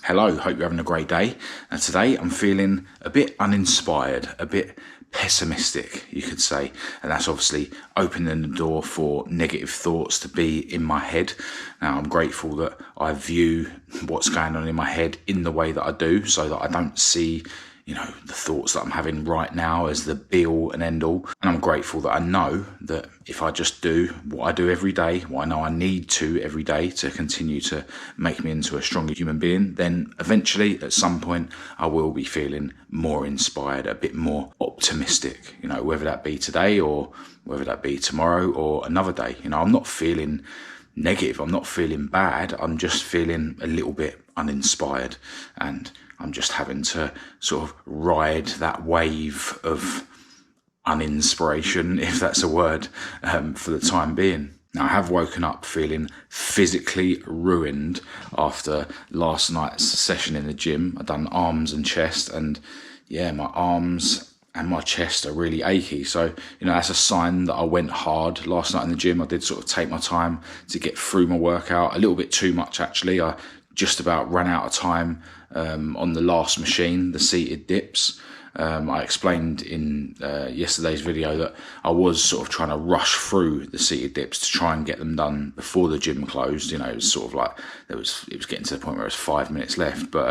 Hello, hope you're having a great day. And today I'm feeling a bit uninspired, a bit pessimistic, you could say. And that's obviously opening the door for negative thoughts to be in my head. Now, I'm grateful that I view what's going on in my head in the way that I do, so that I don't see the thoughts that I'm having right now as the be all and end all. And I'm grateful that I know that if I just do what I do every day, what I know I need to every day to continue to make me into a stronger human being, then eventually at some point I will be feeling more inspired, a bit more optimistic, whether that be today or whether that be tomorrow or another day. I'm not feeling negative, I'm not feeling bad, I'm just feeling a little bit uninspired, and I'm just having to sort of ride that wave of uninspiration, if that's a word, for the time being. Now, I have woken up feeling physically ruined after last night's session in the gym. I've done arms and chest, and my arms and my chest are really achy. So, that's a sign that I went hard last night in the gym. I did sort of take my time to get through my workout, a little bit too much actually. I just about ran out of time on the last machine, the seated dips. I explained in yesterday's video that I was sort of trying to rush through the seated dips to try and get them done before the gym closed. It was sort of like it was getting to the point where it was 5 minutes left. But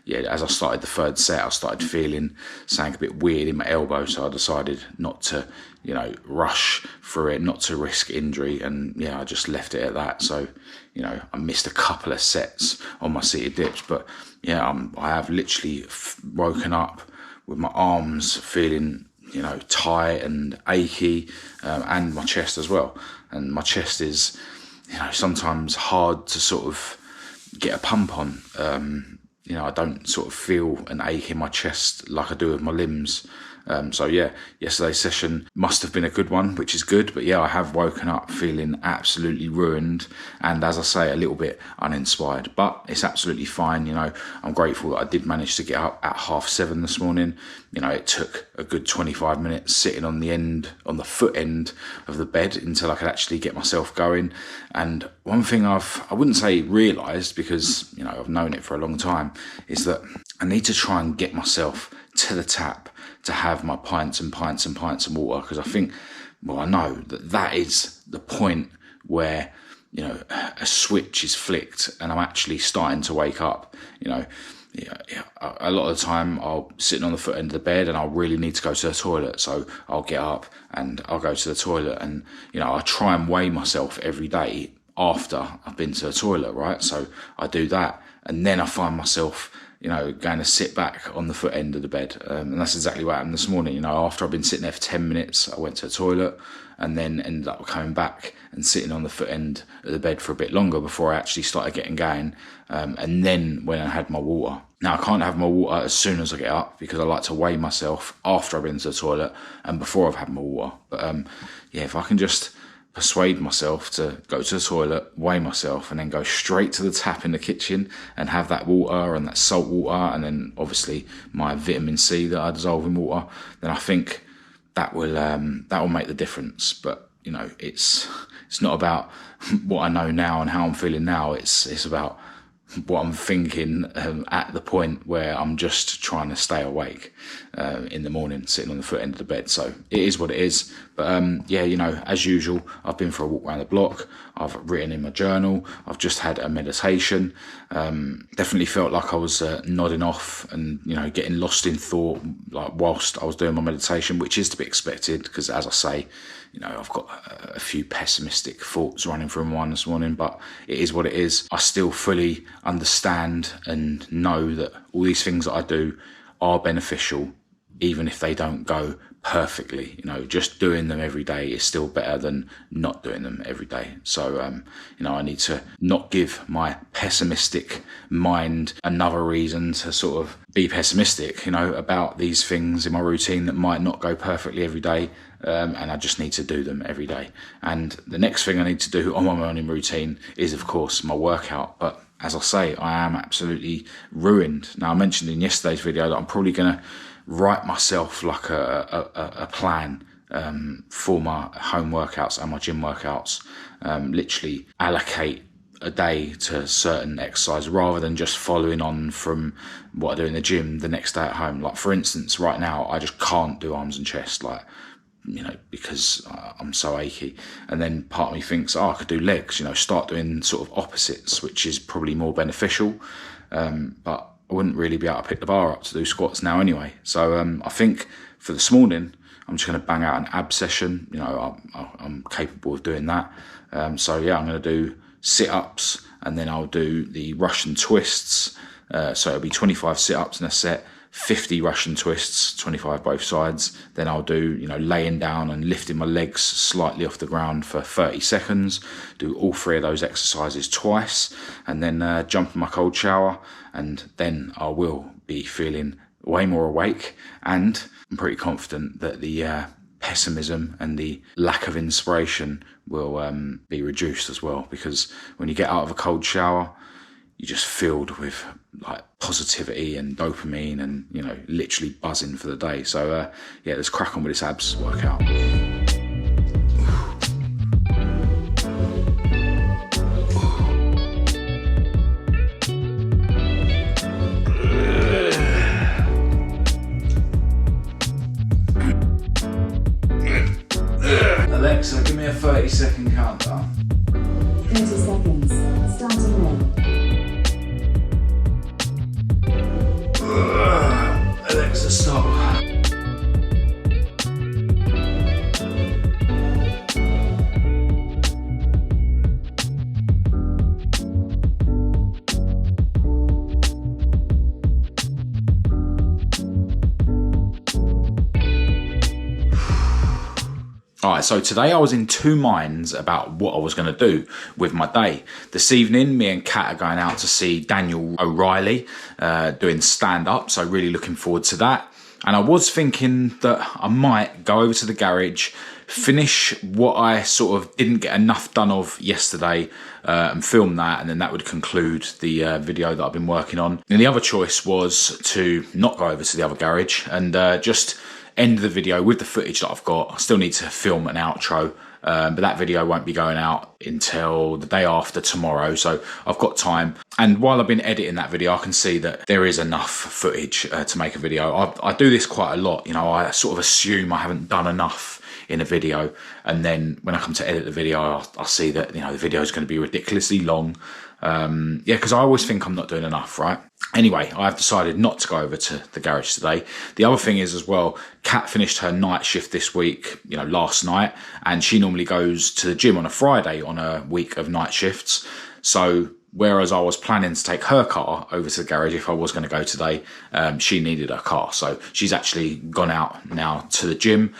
as I started the third set, I started feeling something a bit weird in my elbow, so I decided not to rush through it, not to risk injury, and I just left it at that. So I missed a couple of sets on my seated dips, but I have literally woken up with my arms feeling, tight and achy, and my chest as well. And my chest is, sometimes hard to sort of get a pump on. I don't sort of feel an ache in my chest like I do with my limbs. Yesterday's session must have been a good one, which is good. But I have woken up feeling absolutely ruined, and as I say, a little bit uninspired. But it's absolutely fine. I'm grateful that I did manage to get up at 7:30 this morning. It took a good 25 minutes sitting on the foot end of the bed until I could actually get myself going. And one thing I wouldn't say realised, because I've known it for a long time, is that I need to try and get myself to the tap to have my pints and pints and pints of water, because I know that is the point where a switch is flicked and I'm actually starting to wake up. A lot of the time I'll sit on the foot end of the bed and I'll really need to go to the toilet, so I'll get up and I'll go to the toilet, and I try and weigh myself every day after I've been to the toilet, right? So I do that, and then I find myself going to sit back on the foot end of the bed. And that's exactly what happened this morning. After I've been sitting there for 10 minutes, I went to the toilet and then ended up coming back and sitting on the foot end of the bed for a bit longer before I actually started getting going. And then when I had my water. Now, I can't have my water as soon as I get up, because I like to weigh myself after I've been to the toilet and before I've had my water. But if I can just persuade myself to go to the toilet, weigh myself, and then go straight to the tap in the kitchen and have that water and that salt water, and then obviously my vitamin C that I dissolve in water, then I think that will make the difference. But it's not about what I know now and how I'm feeling now. It's about what I'm thinking at the point where I'm just trying to stay awake in the morning, sitting on the foot end of the bed. So it is what it is. But as usual, I've been for a walk around the block. I've written in my journal. I've just had a meditation. Definitely felt like I was nodding off and getting lost in thought, like whilst I was doing my meditation, which is to be expected, because as I say, I've got a few pessimistic thoughts running through my mind this morning, but it is what it is. I still fully understand and know that all these things that I do are beneficial, even if they don't go perfectly. Just doing them every day is still better than not doing them every day. So, I need to not give my pessimistic mind another reason to sort of be pessimistic, about these things in my routine that might not go perfectly every day. And I just need to do them every day. And the next thing I need to do on my morning routine is, of course, my workout. But as I say, I am absolutely ruined. Now, I mentioned in yesterday's video that I'm probably going to write myself like a plan for my home workouts and my gym workouts. Literally allocate a day to certain exercise rather than just following on from what I do in the gym the next day at home. Like, for instance, right now I just can't do arms and chest, like, because I'm so achy. And then part of me thinks, I could do legs, start doing sort of opposites, which is probably more beneficial. But I wouldn't really be able to pick the bar up to do squats now anyway. So I think for this morning, I'm just going to bang out an ab session. I'm capable of doing that. So I'm going to do sit-ups, and then I'll do the Russian twists. So it'll be 25 sit-ups in a set, 50 Russian twists, 25 both sides. Then I'll do, laying down and lifting my legs slightly off the ground for 30 seconds. Do all 3 of those exercises twice, and then jump in my cold shower, and then I will be feeling way more awake, and I'm pretty confident that the pessimism and the lack of inspiration will be reduced as well, because when you get out of a cold shower, you're just filled with like positivity and dopamine and, literally buzzing for the day. So let's crack on with this abs workout. Alexa, give me a 30-second countdown. 30 seconds, starting now. Alexa, stop. Alright, so today I was in two minds about what I was going to do with my day. This evening, me and Kat are going out to see Daniel O'Reilly doing stand-up, so really looking forward to that. And I was thinking that I might go over to the garage, finish what I sort of didn't get enough done of yesterday, and film that, and then that would conclude the video that I've been working on. And the other choice was to not go over to the other garage and just end the video with the footage that I've got. I still need to film an outro, but that video won't be going out until the day after tomorrow, so I've got time. And while I've been editing that video, I can see that there is enough footage to make a video. I do this quite a lot, I sort of assume I haven't done enough in a video, and then when I come to edit the video, I'll see that the video is going to be ridiculously long. Because I always think I'm not doing enough, right? Anyway, I've decided not to go over to the garage today. The other thing is as well, Kat finished her night shift this week, last night, and she normally goes to the gym on a Friday on a week of night shifts. So whereas I was planning to take her car over to the garage if I was going to go today, she needed her car. So she's actually gone out now to the gym.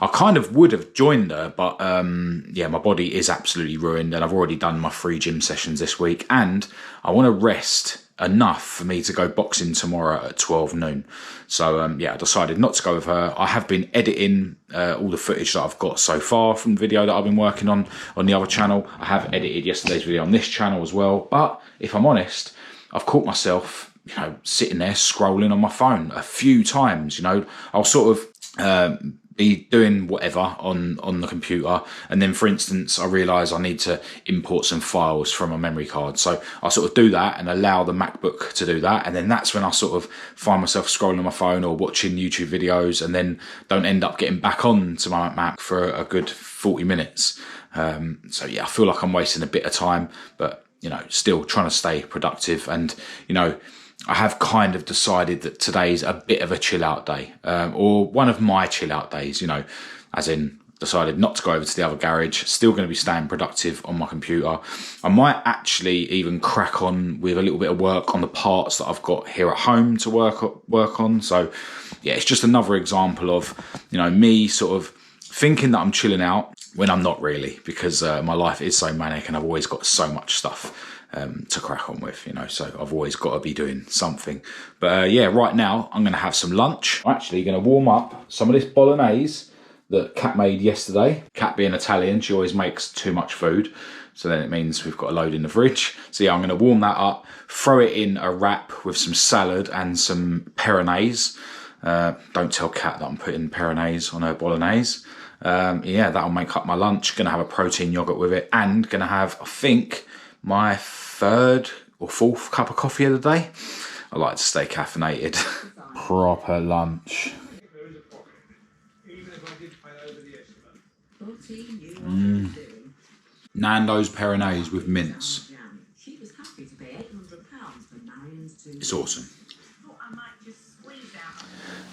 I kind of would have joined her, but my body is absolutely ruined, and I've already done my 3 gym sessions this week, and I want to rest enough for me to go boxing tomorrow at 12 noon. So I decided not to go with her. I have been editing all the footage that I've got so far from the video that I've been working on the other channel. I have edited yesterday's video on this channel as well, but if I'm honest, I've caught myself sitting there scrolling on my phone a few times. I'll sort of be doing whatever on the computer, and then for instance I realise I need to import some files from a memory card, so I sort of do that and allow the MacBook to do that, and then that's when I sort of find myself scrolling on my phone or watching YouTube videos, and then don't end up getting back on to my Mac for a good 40 minutes. I feel like I'm wasting a bit of time, but still trying to stay productive. And I have kind of decided that today's a bit of a chill out day, or one of my chill out days, as in decided not to go over to the other garage, still going to be staying productive on my computer. I might actually even crack on with a little bit of work on the parts that I've got here at home to work on. So it's just another example of, me sort of thinking that I'm chilling out when I'm not really, because my life is so manic and I've always got so much stuff to crack on with, so I've always got to be doing something. But right now I'm going to have some lunch. I'm actually going to warm up some of this bolognese that Kat made yesterday. Kat being Italian, she always makes too much food, so then it means we've got a load in the fridge. So I'm going to warm that up, throw it in a wrap with some salad and some peronaise. Don't tell Kat that I'm putting peronaise on her bolognese. That'll make up my lunch. Going to have a protein yogurt with it, and going to have, I think, my third or fourth cup of coffee of the day. I like to stay caffeinated. Proper lunch. Nando's Peronaise with mince. It's awesome.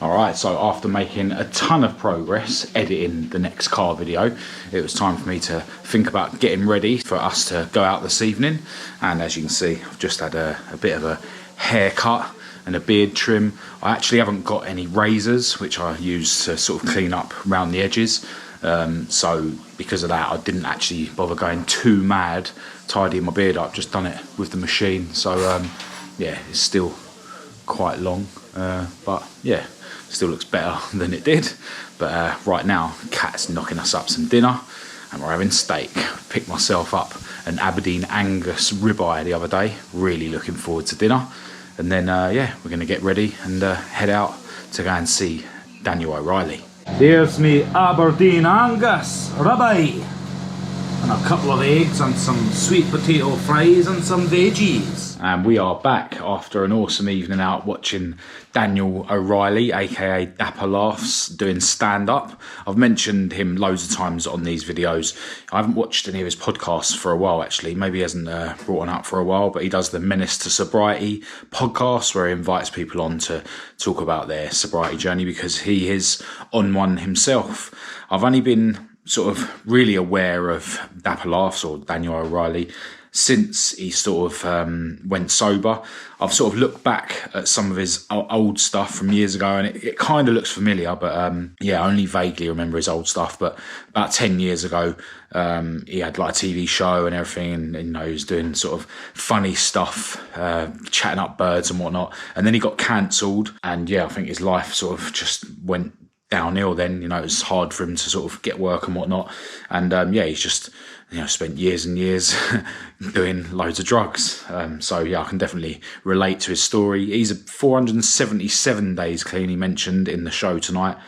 Alright, so after making a ton of progress editing the next car video, it was time for me to think about getting ready for us to go out this evening. And as you can see, I've just had a bit of a haircut and a beard trim. I actually haven't got any razors, which I use to sort of clean up around the edges. So because of that, I didn't actually bother going too mad tidying my beard up, just done it with the machine. So yeah, it's still quite long, but yeah, still looks better than it did. But right now, Kat's knocking us up some dinner and we're having steak. Picked myself up an Aberdeen Angus ribeye the other day, really looking forward to dinner. And then yeah, we're going to get ready and head out to go and see Daniel O'Reilly. There's me Aberdeen Angus ribeye, and a couple of eggs and some sweet potato fries and some veggies. And we are back after an awesome evening out watching Daniel O'Reilly, aka Dapper Laughs, doing stand-up. I've mentioned him loads of times on these videos. I haven't watched any of his podcasts for a while, actually. Maybe he hasn't brought one up for a while, but he does the Menace to Sobriety podcast where he invites people on to talk about their sobriety journey because he is on one himself. I've only been sort of really aware of Dapper Laughs or Daniel O'Reilly since he sort of went sober. I've sort of looked back at some of his old stuff from years ago and it kind of looks familiar, but yeah, I only vaguely remember his old stuff. But about 10 years ago, he had like a TV show and everything, and you know, he was doing sort of funny stuff, chatting up birds and whatnot. And then he got cancelled, and yeah, I think his life sort of just went downhill then. You know, it was hard for him to sort of get work and whatnot. And yeah, he's just, you know, spent years and years doing loads of drugs. So yeah, I can definitely relate to his story. He's 477 days clean, he mentioned in the show tonight.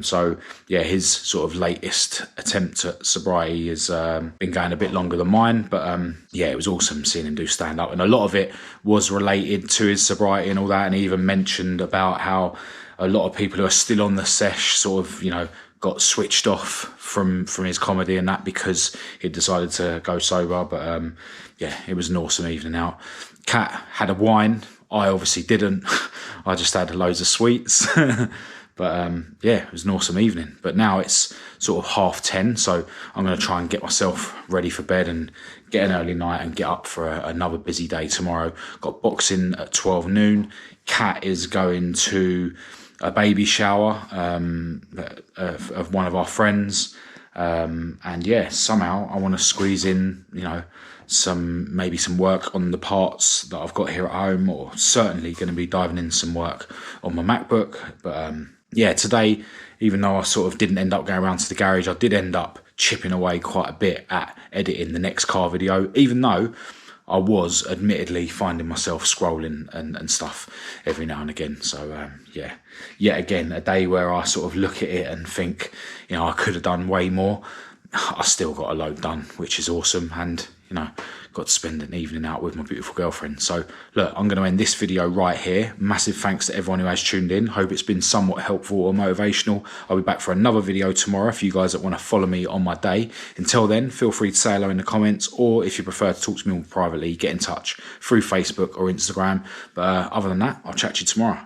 So yeah, his sort of latest attempt at sobriety has been going a bit longer than mine, but yeah, it was awesome seeing him do stand up, and a lot of it was related to his sobriety and all that. And he even mentioned about how a lot of people who are still on the sesh sort of, you know, got switched off from his comedy and that because he decided to go sober. But yeah, it was an awesome evening out. Kat had a wine. I obviously didn't. I just had loads of sweets. But yeah, it was an awesome evening. But now it's sort of 10:30, so I'm going to try and get myself ready for bed and get an early night and get up for another busy day tomorrow. Got boxing at 12 noon. Kat is going to a baby shower of one of our friends. And yeah, somehow I want to squeeze in, you know, maybe some work on the parts that I've got here at home, or certainly going to be diving in some work on my MacBook. But yeah, today, even though I sort of didn't end up going around to the garage, I did end up chipping away quite a bit at editing the next car video, even though I was admittedly finding myself scrolling and stuff every now and again. So yeah, yet again, a day where I sort of look at it and think, you know, I could have done way more. I still got a load done, which is awesome. And, you know, got to spend an evening out with my beautiful girlfriend. So look, I'm going to end this video right here. Massive thanks to everyone who has tuned in. Hope it's been somewhat helpful or motivational. I'll be back for another video tomorrow for you guys that want to follow me on my day. Until then, feel free to say hello in the comments, or if you prefer to talk to me more privately, get in touch through Facebook or Instagram. But other than that, I'll chat to you tomorrow.